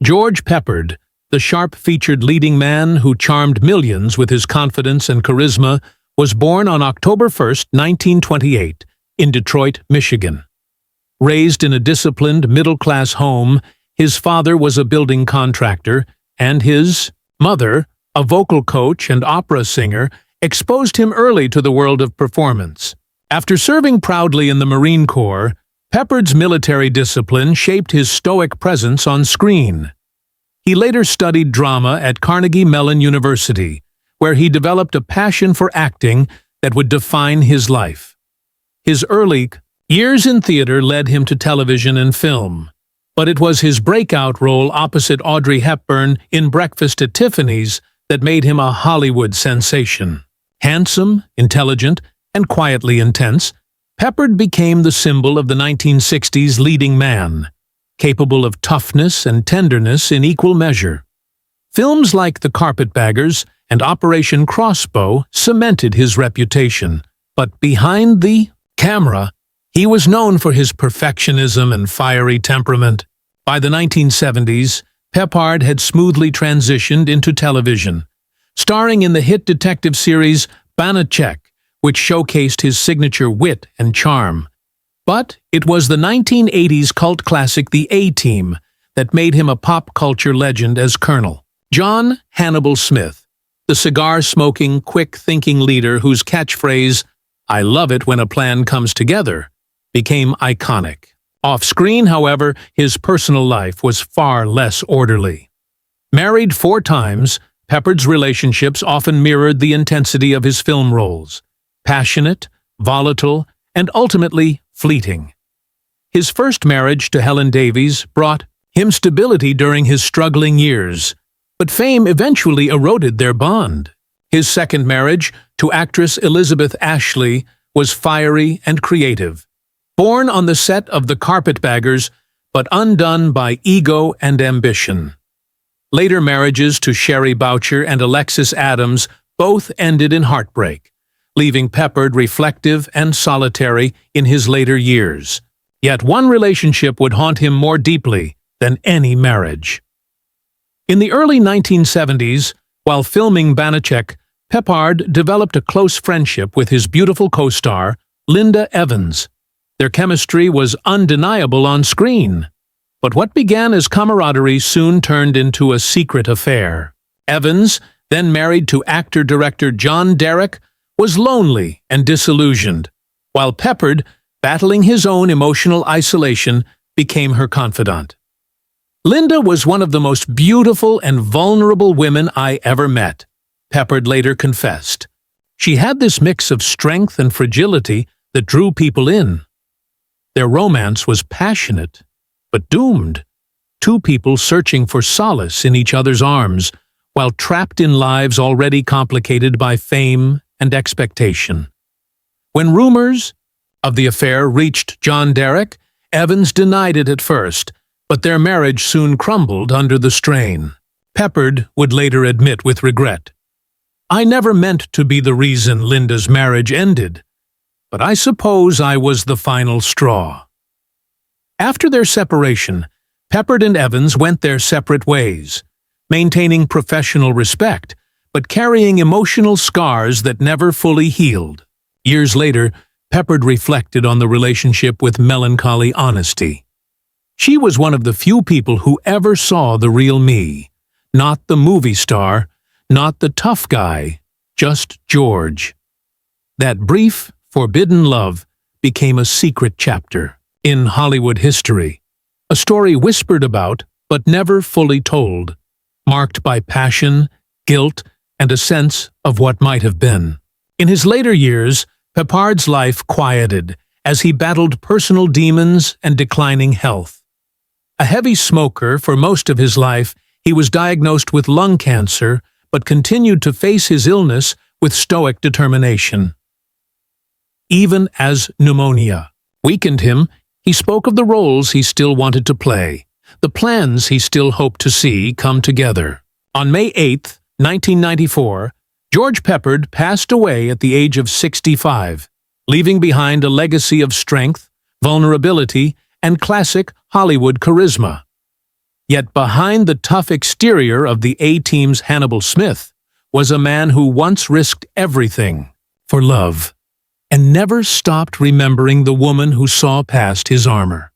George Peppard, the sharp-featured leading man who charmed millions with his confidence and charisma, was born on October 1, 1928, in Detroit, Michigan. Raised in a disciplined, middle-class home, his father was a building contractor, and his mother, a vocal coach and opera singer, exposed him early to the world of performance. After serving proudly in the Marine Corps, Peppard's military discipline shaped his stoic presence on screen. He later studied drama at Carnegie Mellon University, where he developed a passion for acting that would define his life. His early years in theater led him to television and film, but it was his breakout role opposite Audrey Hepburn in Breakfast at Tiffany's that made him a Hollywood sensation. Handsome, intelligent, and quietly intense, Peppard became the symbol of the 1960s leading man, capable of toughness and tenderness in equal measure. Films like The Carpetbaggers and Operation Crossbow cemented his reputation, but behind the camera, he was known for his perfectionism and fiery temperament. By the 1970s, Peppard had smoothly transitioned into television, starring in the hit detective series Banachek, which showcased his signature wit and charm. But it was the 1980s cult classic The A-Team that made him a pop culture legend as Colonel John Hannibal Smith, the cigar-smoking, quick-thinking leader whose catchphrase, "I love it when a plan comes together," became iconic. Off-screen, however, his personal life was far less orderly. Married 4 times, Peppard's relationships often mirrored the intensity of his film roles: passionate, volatile, and ultimately fleeting. His first marriage to Helen Davies brought him stability during his struggling years, but fame eventually eroded their bond. His second marriage, to actress Elizabeth Ashley, was fiery and creative. Born on the set of The Carpetbaggers, but undone by ego and ambition. Later marriages to Sherry Boucher and Alexis Adams both ended in heartbreak, leaving Peppard reflective and solitary in his later years. Yet one relationship would haunt him more deeply than any marriage. In the early 1970s, while filming Banachek, Peppard developed a close friendship with his beautiful co-star, Linda Evans. Their chemistry was undeniable on screen, but what began as camaraderie soon turned into a secret affair. Evans, then married to actor-director John Derek, was lonely and disillusioned, while Peppard, battling his own emotional isolation, became her confidant. Linda was one of the most beautiful and vulnerable women I ever met, Peppard later confessed. She had this mix of strength and fragility that drew people in. Their romance was passionate, but doomed. 2 people searching for solace in each other's arms, while trapped in lives already complicated by fame and expectation. When rumors of the affair reached John Derek, Evans denied it at first, but their marriage soon crumbled under the strain. Peppard would later admit with regret, "I never meant to be the reason Linda's marriage ended, but I suppose I was the final straw." After their separation, Peppard and Evans went their separate ways, maintaining professional respect, but carrying emotional scars that never fully healed. Years later, Peppard reflected on the relationship with melancholy honesty. She was one of the few people who ever saw the real me, not the movie star, not the tough guy, just George. That brief, forbidden love became a secret chapter in Hollywood history, a story whispered about but never fully told, marked by passion, guilt, and a sense of what might have been. In his later years, Peppard's life quieted as he battled personal demons and declining health. A heavy smoker for most of his life, he was diagnosed with lung cancer but continued to face his illness with stoic determination. Even as pneumonia weakened him, he spoke of the roles he still wanted to play, the plans he still hoped to see come together. On May 8, 1994, George Peppard passed away at the age of 65, leaving behind a legacy of strength, vulnerability, and classic Hollywood charisma. Yet behind the tough exterior of the A-Team's Hannibal Smith was a man who once risked everything for love, and never stopped remembering the woman who saw past his armor.